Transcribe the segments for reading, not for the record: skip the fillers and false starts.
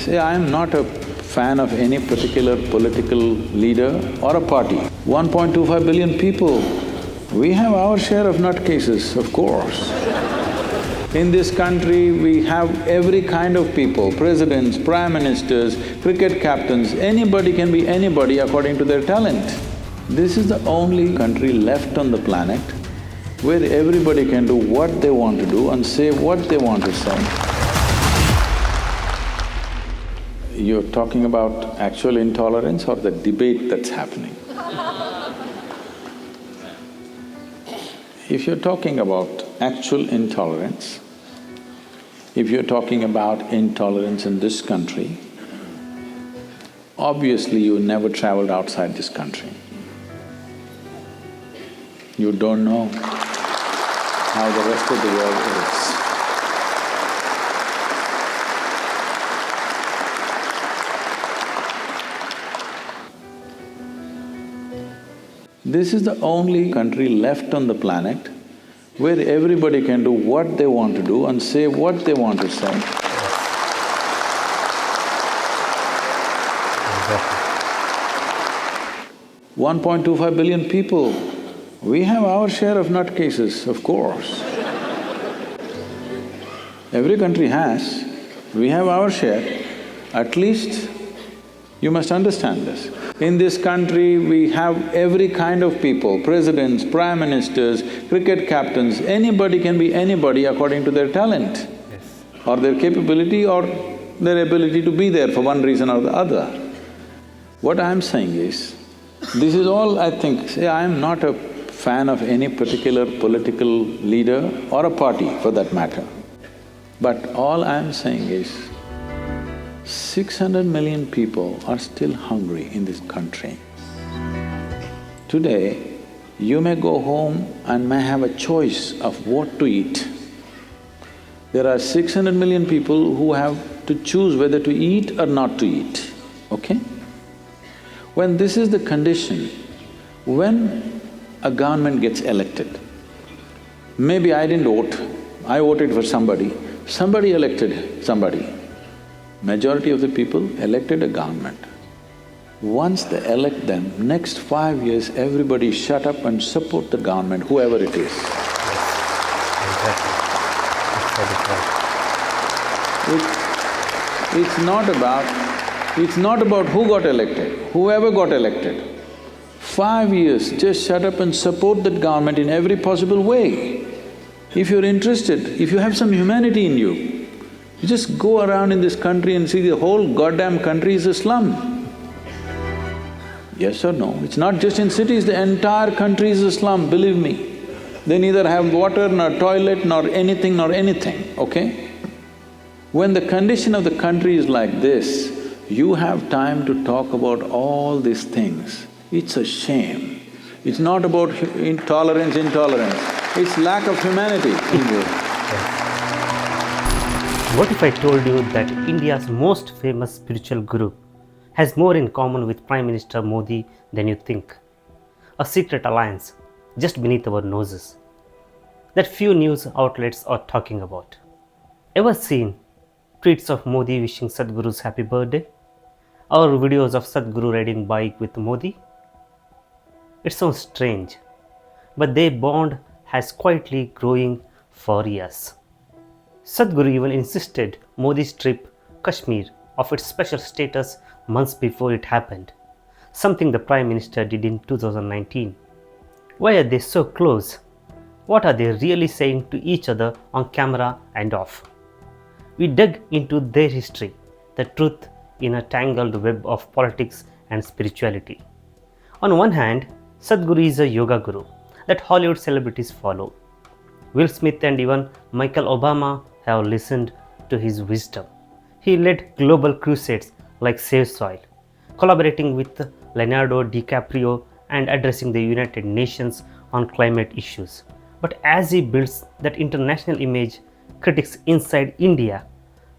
See, I am not a fan of any particular political leader or a party. 1.25 billion people, we have our share of nutcases, of course. In this country, we have every kind of people, presidents, prime ministers, cricket captains, anybody can be anybody according to their talent. This is the only country left on the planet where everybody can do what they want to do and say what they want to say. You're talking about actual intolerance or the debate that's happening? If you're talking about actual intolerance, if you're talking about intolerance in this country, obviously you never traveled outside this country. You don't know how the rest of the world is. This is the only country left on the planet where everybody can do what they want to do and say what they want to say. 1.25 billion people, we have our share of nutcases, of course. Every country has, we have our share. At least you must understand this. In this country, we have every kind of people, presidents, prime ministers, cricket captains, anybody can be anybody according to their talent, or their capability or their ability to be there for one reason or the other. What I'm saying is, this is all I think… See, I am not a fan of any particular political leader or a party for that matter. But all I'm saying is, 600 million people are still hungry in this country. Today, you may go home and may have a choice of what to eat. There are 600 million people who have to choose whether to eat or not to eat, okay? When this is the condition, when a government gets elected, maybe I didn't vote, I voted for somebody elected somebody. Majority of the people elected a government. Once they elect them, next 5 years, everybody shut up and support the government, whoever it is. Exactly. It's not about who got elected, whoever got elected. 5 years, just shut up and support that government in every possible way. If you're interested, if you have some humanity in you, you just go around in this country and see the whole goddamn country is a slum. Yes or no? It's not just in cities, the entire country is a slum, believe me. They neither have water, nor toilet, nor anything, okay? When the condition of the country is like this, you have time to talk about all these things. It's a shame. It's not about intolerance, it's lack of humanity in you. What if I told you that India's most famous spiritual guru has more in common with Prime Minister Modi than you think? A secret alliance just beneath our noses that few news outlets are talking about. Ever seen tweets of Modi wishing Sadhguru's happy birthday? Or videos of Sadhguru riding bike with Modi? It sounds strange, but their bond has quietly growing for years. Sadhguru even insisted Modi's trip Kashmir of its special status months before it happened, something the Prime Minister did in 2019. Why are they so close? What are they really saying to each other on camera and off? We dug into their history, the truth in a tangled web of politics and spirituality. On one hand, Sadhguru is a yoga guru that Hollywood celebrities follow. Will Smith and even Michael Obama have listened to his wisdom. He led global crusades like Save Soil, collaborating with Leonardo DiCaprio and addressing the United Nations on climate issues. But as he builds that international image, critics inside India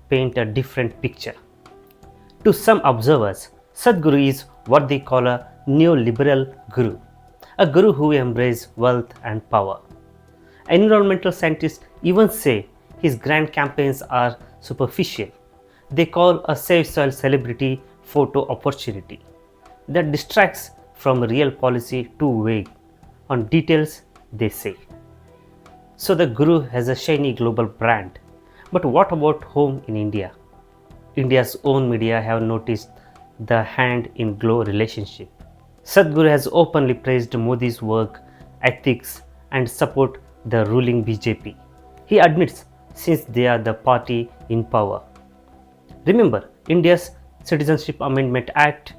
paint a different picture. To some observers, Sadhguru is what they call a neoliberal guru, a guru who embraces wealth and power. Environmental scientists even say his grand campaigns are superficial. They call a safe soil celebrity photo opportunity that distracts from real policy too vague on details, they say. So the Guru has a shiny global brand. But what about home in India? India's own media have noticed the hand in glove relationship. Sadhguru has openly praised Modi's work, ethics, and support the ruling BJP. He admits since they are the party in power. Remember India's Citizenship Amendment Act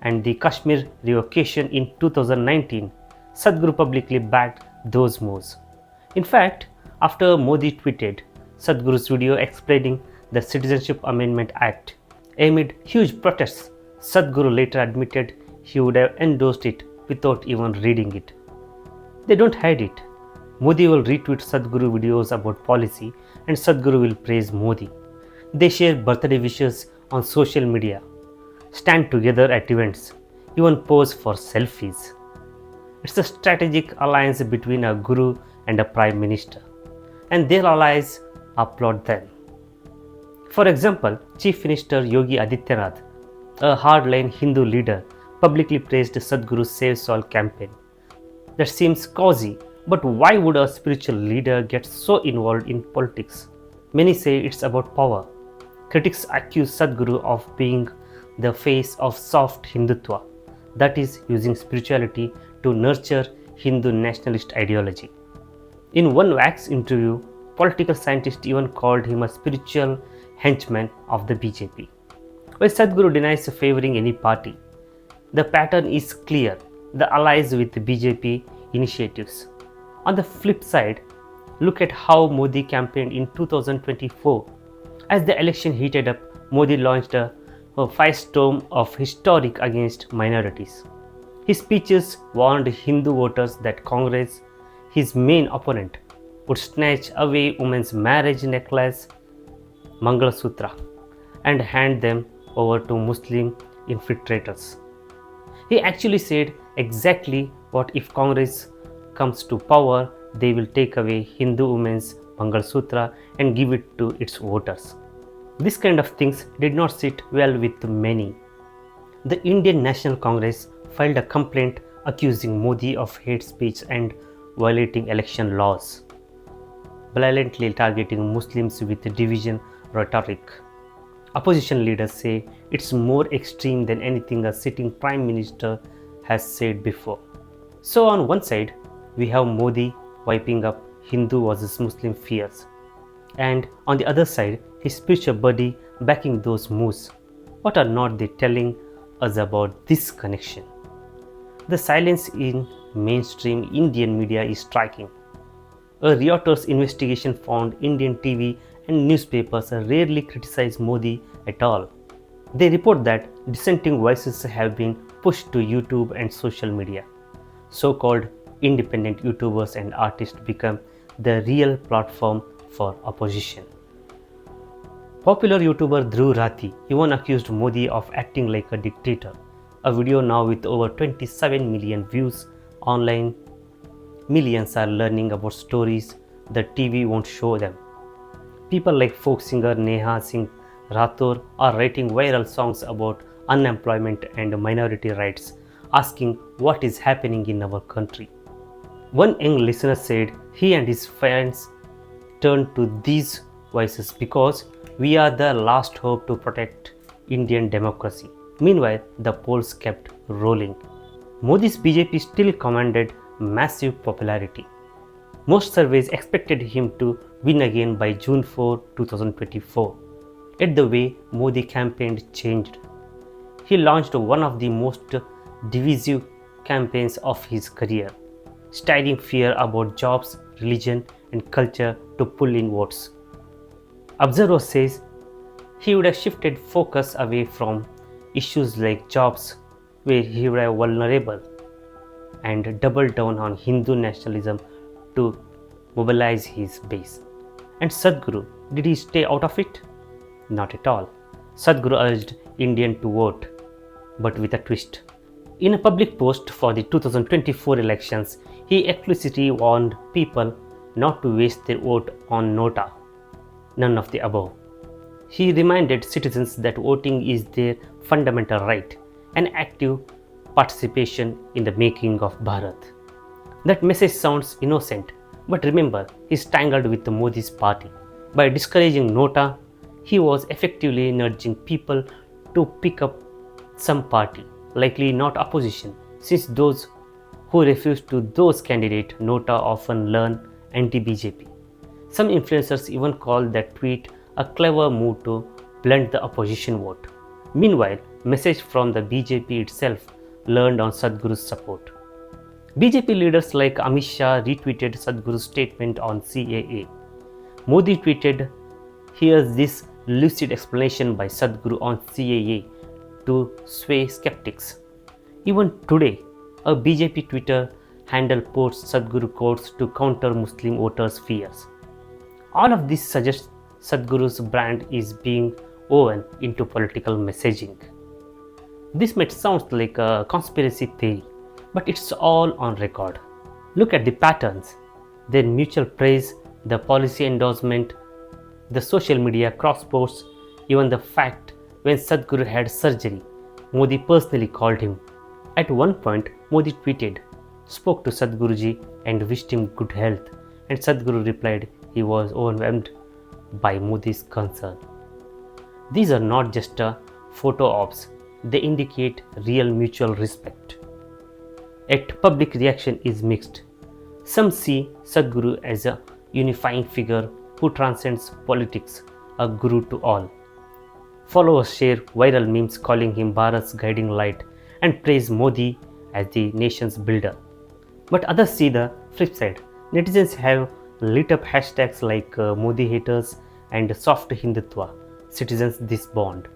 and the Kashmir revocation in 2019, Sadhguru publicly backed those moves. In fact, after Modi tweeted Sadhguru's video explaining the Citizenship Amendment Act, amid huge protests, Sadhguru later admitted he would have endorsed it without even reading it. They don't hide it. Modi will retweet Sadhguru videos about policy and Sadhguru will praise Modi. They share birthday wishes on social media, stand together at events, even pose for selfies. It's a strategic alliance between a guru and a prime minister, and their allies applaud them. For example, Chief Minister Yogi Adityanath, a hardline Hindu leader, publicly praised Sadhguru's Save Soil campaign. That seems cozy, but why would a spiritual leader get so involved in politics? Many say it's about power. Critics accuse Sadhguru of being the face of soft Hindutva, that is, using spirituality to nurture Hindu nationalist ideology. In one wax interview, political scientists even called him a spiritual henchman of the BJP. While Sadhguru denies favoring any party, the pattern is clear: the allies with the BJP initiatives. On the flip side, look at how Modi campaigned in 2024. As the election heated up, Modi launched a firestorm of rhetoric against minorities. His speeches warned Hindu voters that Congress, his main opponent, would snatch away women's marriage necklace, Mangal Sutra, and hand them over to Muslim infiltrators. He actually said exactly what if Congress comes to power, they will take away Hindu women's Mangal Sutra and give it to its voters. This kind of things did not sit well with many. The Indian National Congress filed a complaint accusing Modi of hate speech and violating election laws, blatantly targeting Muslims with division rhetoric. Opposition leaders say it's more extreme than anything a sitting prime minister has said before. So on one side, we have Modi wiping up Hindu versus Muslim fears, and on the other side, his spiritual buddy backing those moves. What are not they telling us about this connection? The silence in mainstream Indian media is striking. A Reuters investigation found Indian TV and newspapers rarely criticize Modi at all. They report that dissenting voices have been pushed to YouTube and social media. So-called independent YouTubers and artists become the real platform for opposition. Popular YouTuber Dhruv Rathi even accused Modi of acting like a dictator. A video now with over 27 million views online. Millions are learning about stories the TV won't show them. People like folk singer Neha Singh Rathore are writing viral songs about unemployment and minority rights, asking what is happening in our country. One young listener said he and his friends turned to these voices because we are the last hope to protect Indian democracy. Meanwhile, the polls kept rolling. Modi's BJP still commanded massive popularity. Most surveys expected him to win again by June 4, 2024. Yet the way Modi campaigned changed. He launched one of the most divisive campaigns of his career, stirring fear about jobs, religion, and culture to pull in votes. Observer says he would have shifted focus away from issues like jobs, where he would have vulnerable, and doubled down on Hindu nationalism to mobilize his base. And Sadhguru, did he stay out of it? Not at all. Sadhguru urged Indians to vote, but with a twist. In a public post for the 2024 elections, he explicitly warned people not to waste their vote on nota, none of the above. He reminded citizens that voting is their fundamental right and active participation in the making of Bharat. That message sounds innocent, but remember, he strangled with Modi's party. By discouraging Nota, he was effectively nudging people to pick up some party, likely not opposition, since those who refuse to those candidates Nota often learn anti-BJP. Some influencers even call that tweet a clever move to blunt the opposition vote. Meanwhile, message from the BJP itself learned on Sadhguru's support. BJP leaders like Amit Shah retweeted Sadhguru's statement on CAA. Modi tweeted, "Here's this lucid explanation by Sadhguru on CAA to sway skeptics." Even today, a BJP Twitter handle posts Sadhguru quotes to counter Muslim voters' fears. All of this suggests Sadhguru's brand is being woven into political messaging. This might sound like a conspiracy theory, but it's all on record. Look at the patterns: their mutual praise, the policy endorsement, the social media cross posts, even the fact when Sadhguru had surgery, Modi personally called him. At one point, Modi tweeted, spoke to Sadhguruji and wished him good health, and Sadhguru replied he was overwhelmed by Modi's concern. These are not just photo ops, they indicate real mutual respect. Yet public reaction is mixed. Some see Sadhguru as a unifying figure who transcends politics, a guru to all. Followers share viral memes calling him Bharat's guiding light and praise Modi as the nation's builder. But others see the flip side. Netizens have lit up hashtags like Modi haters and soft Hindutva, citizens this bond.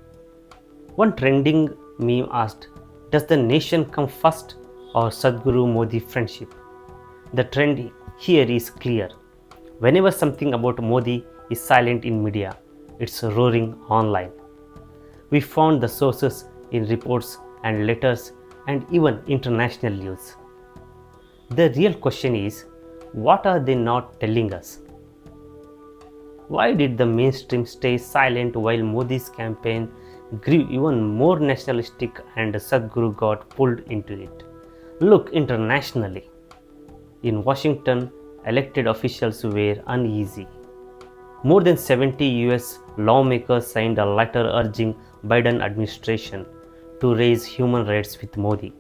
One trending meme asked, "Does the nation come first or Sadhguru Modi friendship?" The trend here is clear. Whenever something about Modi is silent in media, it's roaring online. We found the sources in reports and letters and even international news. The real question is, what are they not telling us? Why did the mainstream stay silent while Modi's campaign grew even more nationalistic and Sadhguru got pulled into it? Look internationally. In Washington, elected officials were uneasy. More than 70 US lawmakers signed a letter urging Biden administration to raise human rights with Modi.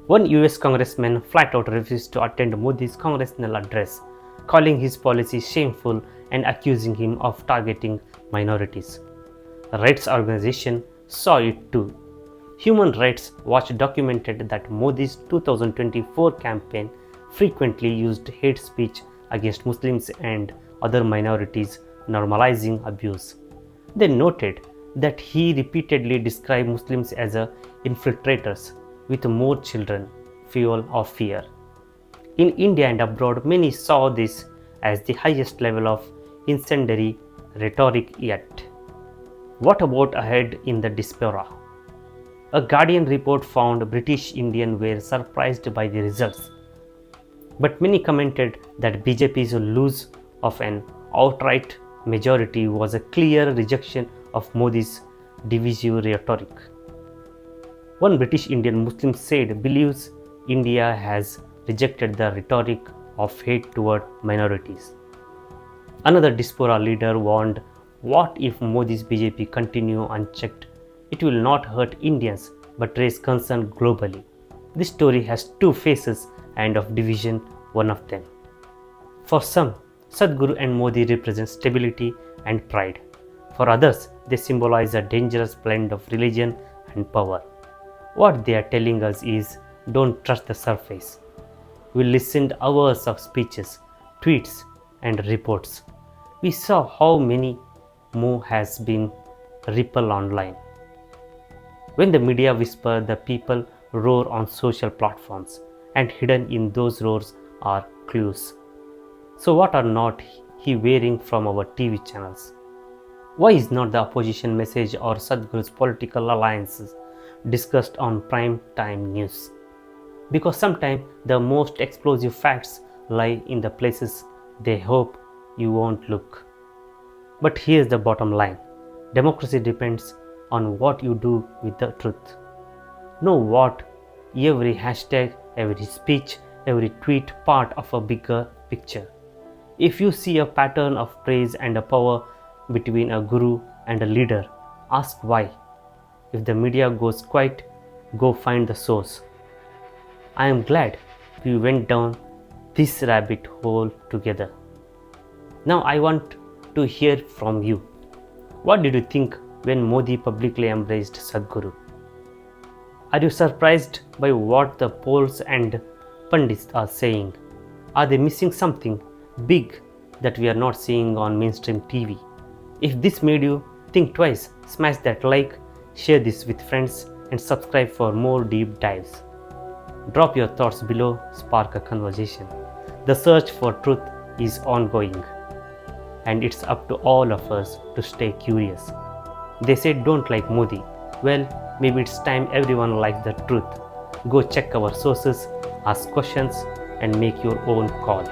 One US congressman flat out refused to attend Modi's congressional address, calling his policy shameful and accusing him of targeting minorities. A rights organization saw it too. Human Rights Watch documented that Modi's 2024 campaign frequently used hate speech against Muslims and other minorities, normalizing abuse. They noted that he repeatedly described Muslims as infiltrators with more children, fuel of fear. In India and abroad, many saw this as the highest level of incendiary rhetoric yet. What about ahead in the diaspora? A Guardian report found British Indians were surprised by the results, but many commented that BJP's loss of an outright majority was a clear rejection of Modi's divisive rhetoric. One British Indian Muslim said believes India has rejected the rhetoric of hate toward minorities. Another diaspora leader warned, what if Modi's BJP continue unchecked? It will not hurt Indians but raise concern globally. This story has two faces and of division one of them. For some, Sadhguru and Modi represent stability and pride. For others, they symbolize a dangerous blend of religion and power. What they are telling us is, don't trust the surface. We listened hours of speeches, tweets and reports. We saw how many more has been ripple online. When the media whisper, the people roar on social platforms, and hidden in those roars are clues. So what are not he wearing from our TV channels? Why is not the opposition message or Sadhguru's political alliances discussed on prime time news? Because sometimes the most explosive facts lie in the places they hope you won't look. But here's the bottom line. Democracy depends on what you do with the truth. Know what every hashtag, every speech, every tweet part of a bigger picture. If you see a pattern of praise and a power between a guru and a leader, ask why. If the media goes quiet, go find the source. I am glad we went down this rabbit hole together. Now I want to hear from you. What did you think when Modi publicly embraced Sadhguru? Are you surprised by what the polls and pundits are saying? Are they missing something big that we are not seeing on mainstream TV? If this made you think twice, smash that like, share this with friends, and subscribe for more deep dives. Drop your thoughts below, spark a conversation. The search for truth is ongoing, and it's up to all of us to stay curious. They say don't like Modi. Well, maybe it's time everyone likes the truth. Go check our sources, ask questions, and make your own call.